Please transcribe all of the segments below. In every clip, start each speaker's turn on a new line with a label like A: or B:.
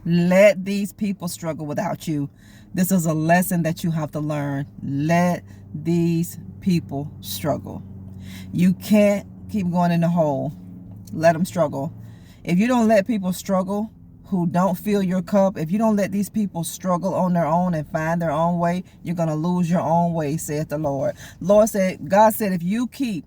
A: Let these people struggle without you. This is a lesson that you have to learn. Let these people struggle. You can't keep going in the hole. Let them struggle. If you don't let people struggle who don't fill your cup, if you don't let these people struggle on their own and find their own way, you're going to lose your own way, saith the Lord. God said, if you keep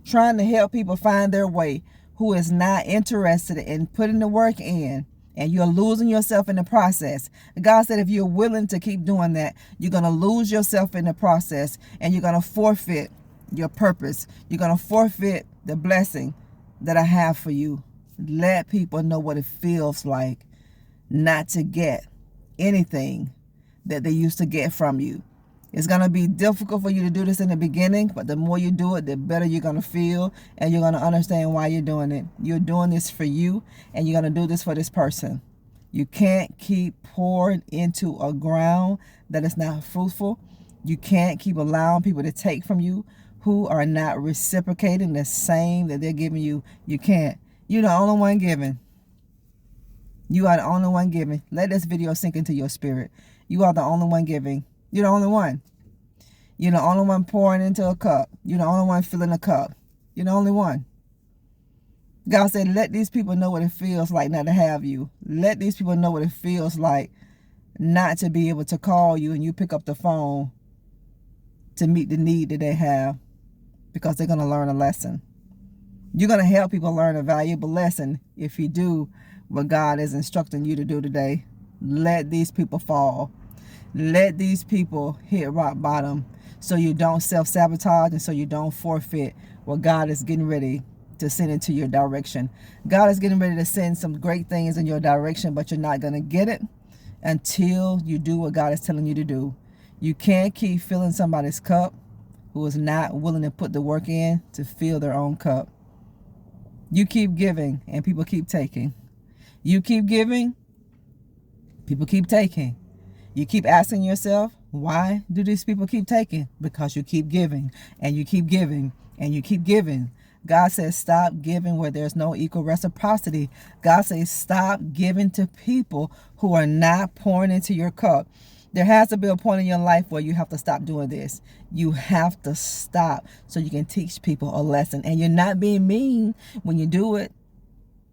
A: trying to help people find their way who is not interested in putting the work in, and you're losing yourself in the process. God said if you're willing to keep doing that, you're going to lose yourself in the process, and you're going to forfeit your purpose. You're going to forfeit the blessing that I have for you. Let people know what it feels like not to get anything that they used to get from you. It's going to be difficult for you to do this in the beginning, but the more you do it, the better you're going to feel, and you're going to understand why you're doing it. You're doing this for you, and you're going to do this for this person. You can't keep pouring into a ground that is not fruitful. You can't keep allowing people to take from you who are not reciprocating the same that they're giving you. You can't. You're the only one giving. You are the only one giving. Let this video sink into your spirit. You are the only one giving. You're the only one. You're the only one pouring into a cup. You're the only one filling a cup. You're the only one. God said, let these people know what it feels like not to have you. Let these people know what it feels like not to be able to call you and you pick up the phone to meet the need that they have, because they're going to learn a lesson. You're going to help people learn a valuable lesson if you do what God is instructing you to do today. Let these people fall. Let these people hit rock bottom so you don't self-sabotage and so you don't forfeit what God is getting ready to send into your direction. God is getting ready to send some great things in your direction, but you're not going to get it until you do what God is telling you to do. You can't keep filling somebody's cup who is not willing to put the work in to fill their own cup. You keep giving and people keep taking. You keep giving, people keep taking. You keep asking yourself, why do these people keep taking? Because you keep giving and you keep giving and you keep giving. God says stop giving where there's no equal reciprocity. God says stop giving to people who are not pouring into your cup. There has to be a point in your life where you have to stop doing this. You have to stop so you can teach people a lesson. And you're not being mean when you do it.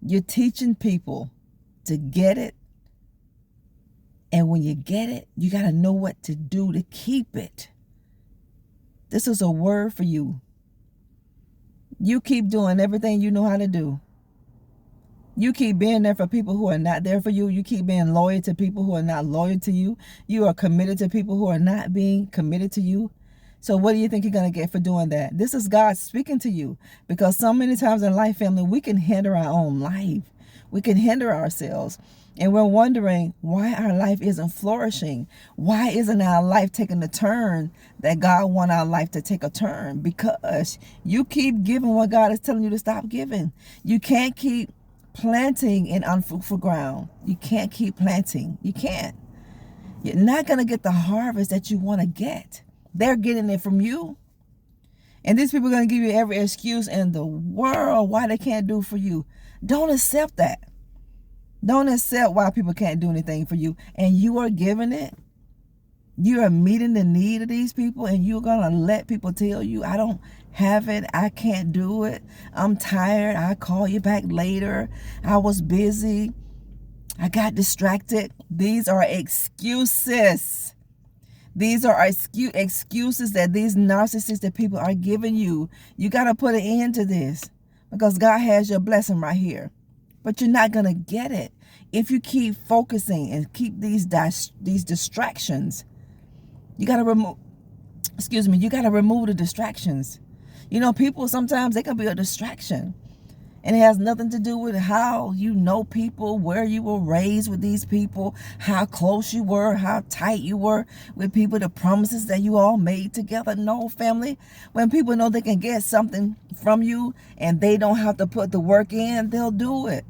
A: You're teaching people to get it. And when you get it, you got to know what to do to keep it. This is a word for you. You keep doing everything you know how to do. You keep being there for people who are not there for you. You keep being loyal to people who are not loyal to you. You are committed to people who are not being committed to you. So what do you think you're going to get for doing that? This is God speaking to you, because so many times in life, family, we can hinder our own life. We can hinder ourselves. And we're wondering why our life isn't flourishing. Why isn't our life taking the turn that God wants our life to take a turn? Because you keep giving what God is telling you to stop giving. You can't keep planting in unfruitful ground. You can't keep planting. You can't. You're not going to get the harvest that you want to get. They're getting it from you. And these people are going to give you every excuse in the world why they can't do for you. Don't accept that. Don't accept why people can't do anything for you. And you are giving it. You are meeting the need of these people, and you're going to let people tell you, I don't have it. I can't do it. I'm tired. I'll call you back later. I was busy. I got distracted. These are excuses. These are excuses that these narcissistic people are giving you. You got to put an end to this, because God has your blessing right here. But you're not going to get it if you keep focusing and keep these distractions. You got to remove, you got to remove the distractions. You know, people sometimes, they can be a distraction. And it has nothing to do with how you know people, where you were raised with these people, how close you were, how tight you were with people, the promises that you all made together. No, family. When people know they can get something from you and they don't have to put the work in, they'll do it.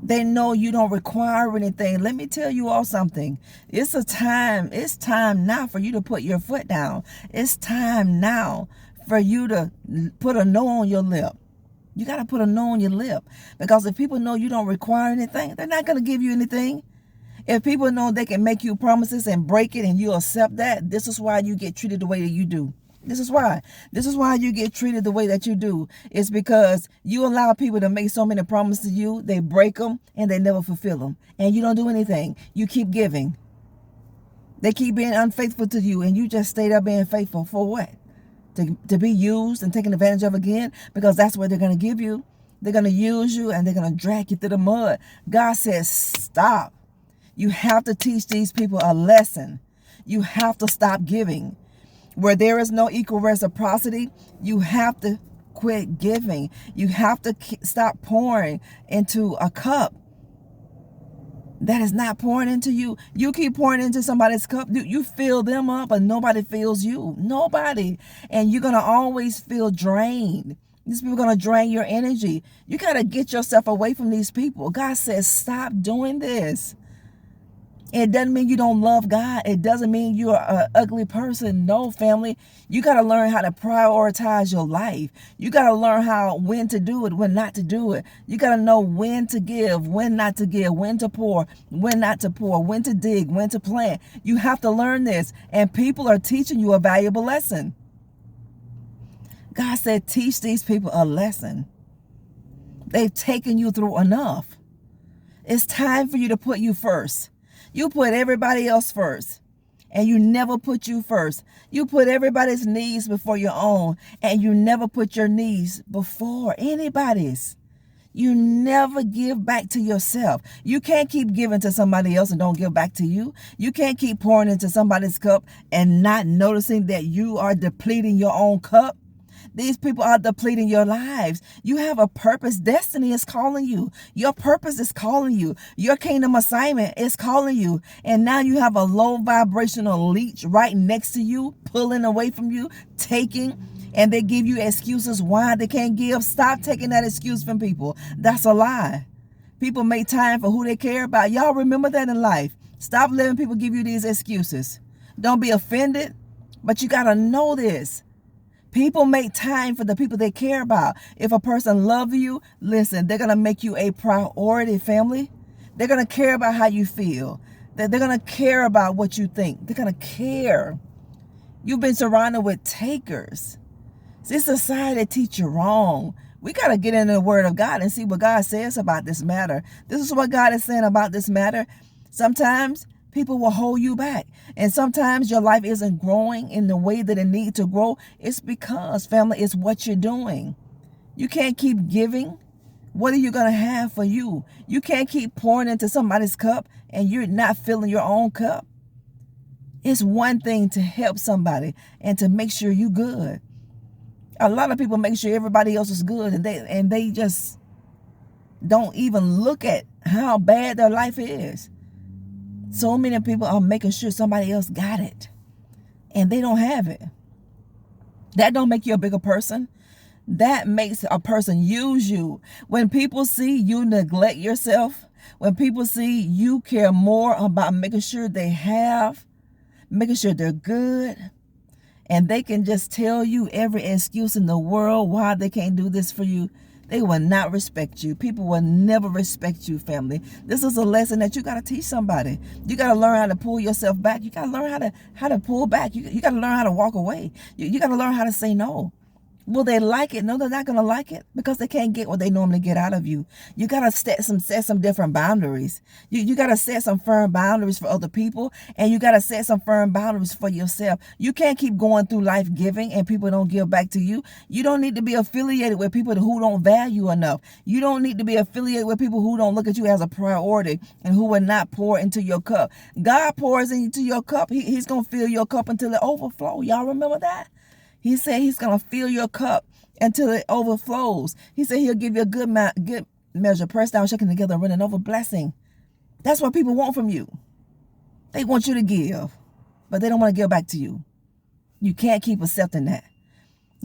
A: They know you don't require anything. Let me tell you all something. It's time now for you to put your foot down. It's time now for you to put a no on your lip. You got to put a no on your lip, because if people know you don't require anything, they're not going to give you anything. If people know they can make you promises and break it and you accept that, this is why you get treated the way that you do. This is why. This is why you get treated the way that you do. It's because you allow people to make so many promises to you, they break them, and they never fulfill them. And you don't do anything. You keep giving. They keep being unfaithful to you, and you just stay there being faithful. For what? To be used and taken advantage of again? Because that's what they're going to give you. They're going to use you, and they're going to drag you through the mud. God says, stop. You have to teach these people a lesson. You have to stop giving. Where there is no equal reciprocity, you have to quit giving. You have to stop pouring into a cup that is not pouring into you. You keep pouring into somebody's cup. You fill them up, but nobody fills you. Nobody. And you're going to always feel drained. These people are going to drain your energy. You got to get yourself away from these people. God says, stop doing this. It doesn't mean you don't love God. It doesn't mean you're an ugly person. No, family. You got to learn how to prioritize your life. You got to learn when to do it, when not to do it. You got to know when to give, when not to give, when to pour, when not to pour, when to dig, when to plant. You have to learn this. And people are teaching you a valuable lesson. God said, teach these people a lesson. They've taken you through enough. It's time for you to put you first. You put everybody else first, and you never put you first. You put everybody's needs before your own, and you never put your needs before anybody's. You never give back to yourself. You can't keep giving to somebody else and don't give back to you. You can't keep pouring into somebody's cup and not noticing that you are depleting your own cup. These people are depleting your lives. You have a purpose. Destiny is calling you. Your purpose is calling you. Your kingdom assignment is calling you. And now you have a low vibrational leech right next to you, pulling away from you, taking, and they give you excuses why they can't give. Stop taking that excuse from people. That's a lie. People make time for who they care about. Y'all remember that in life. Stop letting people give you these excuses. Don't be offended, but you got to know this. People make time for the people they care about. If a person loves you, listen, they're going to make you a priority, family. They're going to care about how you feel. They're going to care about what you think. They're going to care. You've been surrounded with takers. This society teach you wrong. We got to get into the word of God and see what God says about this matter. This is what God is saying about this matter. Sometimes people will hold you back. And sometimes your life isn't growing in the way that it needs to grow. It's because, family, it's what you're doing. You can't keep giving. What are you going to have for you? You can't keep pouring into somebody's cup and you're not filling your own cup. It's one thing to help somebody and to make sure you're good. A lot of people make sure everybody else is good, and they just don't even look at how bad their life is. So many people are making sure somebody else got it, and they don't have it. That don't make you a bigger person. That makes a person use you. When people see you neglect yourself, when people see you care more about making sure they have, making sure they're good, and they can just tell you every excuse in the world why they can't do this for you, they will not respect you. People will never respect you, family. This is a lesson that you got to teach somebody. You got to learn how to pull yourself back. You got to learn how to pull back. You got to learn how to walk away. You got to learn how to say no. Will they like it? No, they're not going to like it because they can't get what they normally get out of you. You got to set some different boundaries. You got to set some firm boundaries for other people, and you got to set some firm boundaries for yourself. You can't keep going through life giving and people don't give back to you. You don't need to be affiliated with people who don't value enough. You don't need to be affiliated with people who don't look at you as a priority and who will not pour into your cup. God pours into your cup. He's going to fill your cup until it overflows. Y'all remember that? He said he's going to fill your cup until it overflows. He said he'll give you a good measure, pressed down, shaking together, and running over blessing. That's what people want from you. They want you to give, but they don't want to give back to you. You can't keep accepting that.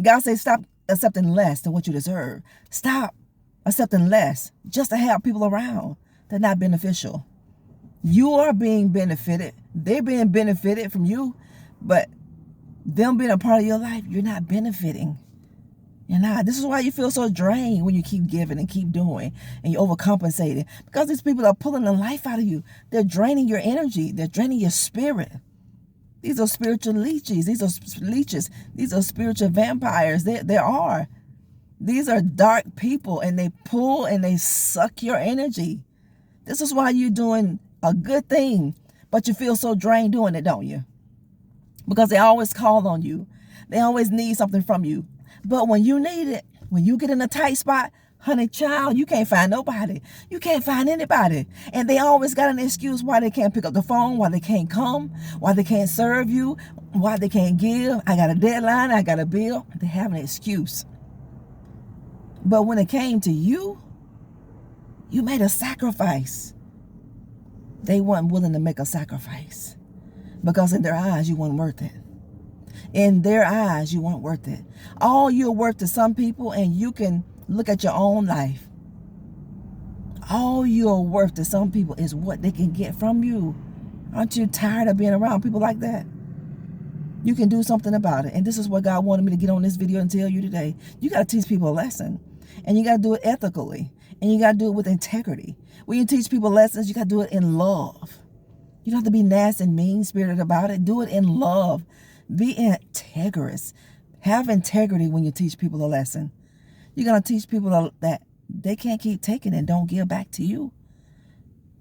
A: God says stop accepting less than what you deserve. Stop accepting less just to have people around. They're not beneficial. You are being benefited. They're being benefited from you, but them being a part of your life, you're not benefiting. You're not. This is why you feel so drained when you keep giving and keep doing and you're overcompensating. Because these people are pulling the life out of you. They're draining your energy. They're draining your spirit. These are spiritual leeches. These are leeches. These are spiritual vampires. They are. These are dark people, and they pull and they suck your energy. This is why you're doing a good thing, but you feel so drained doing it, don't you? Because they always call on you. They always need something from you. But when you need it, when you get in a tight spot, honey child, you can't find nobody. You can't find anybody. And they always got an excuse why they can't pick up the phone, why they can't come, why they can't serve you, why they can't give. I got a deadline, I got a bill. They have an excuse. But when it came to you, you made a sacrifice. They weren't willing to make a sacrifice because in their eyes, you weren't worth it. In their eyes, you weren't worth it. All you're worth to some people, and you can look at your own life. All you're worth to some people is what they can get from you. Aren't you tired of being around people like that? You can do something about it. And this is what God wanted me to get on this video and tell you today. You got to teach people a lesson. And you got to do it ethically. And you got to do it with integrity. When you teach people lessons, you got to do it in love. You don't have to be nasty and mean-spirited about it. Do it in love. Be integrous. Have integrity when you teach people a lesson. You're going to teach people that they can't keep taking and don't give back to you.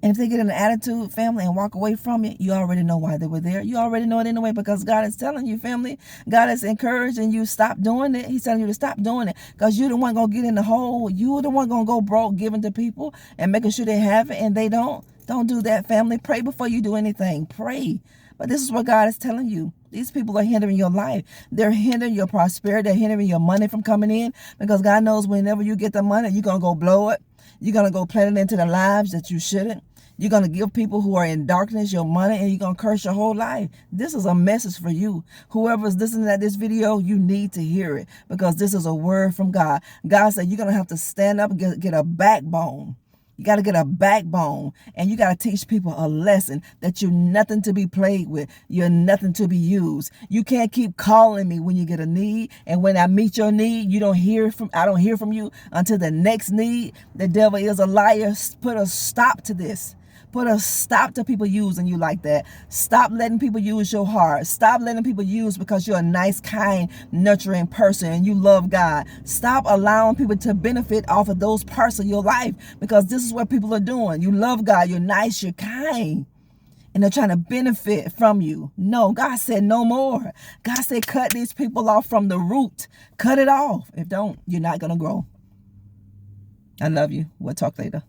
A: And if they get an attitude, family, and walk away from it, you already know why they were there. You already know it anyway because God is telling you, family. God is encouraging you, stop doing it. He's telling you to stop doing it because you're the one going to get in the hole. You're the one going to go broke giving to people and making sure they have it and they don't. Don't do that, family. Pray before you do anything. Pray. But this is what God is telling you. These people are hindering your life. They're hindering your prosperity. They're hindering your money from coming in because God knows whenever you get the money, you're going to go blow it. You're going to go plant it into the lives that you shouldn't. You're going to give people who are in darkness your money and you're going to curse your whole life. This is a message for you. Whoever's listening to this video, you need to hear it because this is a word from God. God said you're going to have to stand up and get a backbone. You got to get a backbone and you got to teach people a lesson that you're nothing to be played with. You're nothing to be used. You can't keep calling me when you get a need. And when I meet your need, I don't hear from you until the next need. The devil is a liar. Put a stop to this. Put a stop to people using you like that. Stop letting people use your heart. Stop letting people use because you're a nice, kind, nurturing person and you love God. Stop allowing people to benefit off of those parts of your life because this is what people are doing. You love God. You're nice. You're kind. And they're trying to benefit from you. No, God said no more. God said cut these people off from the root. Cut it off. If don't, you're not going to grow. I love you. We'll talk later.